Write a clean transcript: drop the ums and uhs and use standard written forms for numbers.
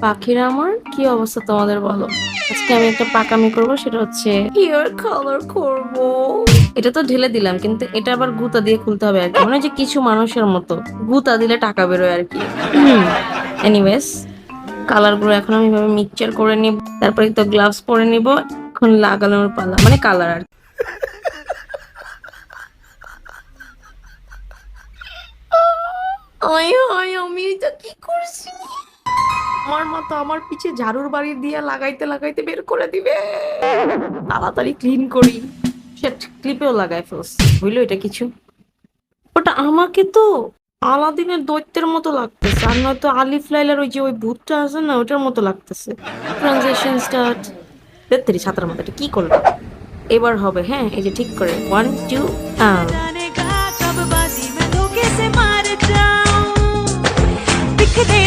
পাখিরা আমার, কি অবস্থা তোমাদের বলো? আজকে আমি একটা পাকামি করব, সেটা হচ্ছে হেয়ার কালার করব। এটা তো ঢেলে দিলাম, কিন্তু এটা আবার গুতা দিয়ে খুলতে হবে আর কি, মানে যে কিছু মানুষের মতো গুতা দিলে টাকা বেরোয় আর কি। এনিওয়েজ, কালার গুলো এখন আমি ভাবে মিক্সচার করে নিব, তারপরে তো গ্লাভস পরে নিব। এখন লাগানোর পালা, মানে কালার আর কি। আয় হায়, আমি এটা কি করছি! আমার মতো আমার পিছে ঝাড়ুর বাড়ি দিয়ে লাগাইতে লাগাইতে বের করে দিবে। তাড়াতাড়ি ক্লিন করি। সেট ক্লিপেও লাগাই ফেলছি, হইলো এটা কিছু? ওটা আমাকে তো আলাদিনের দৈত্যের মতো লাগতেছে, আর নয়তো আলিফ লাইলার ওই যে ওই ভূতটা আছে না, ওটার মতো লাগতেছে। Transition start. তেত্রিশ ছাতার মতো এটা কি করলো? এবার হবে, হ্যাঁ, এই যে ঠিক করে 1 2 जाने का कब बाजी में धोखे से मार जाऊं, दिख दे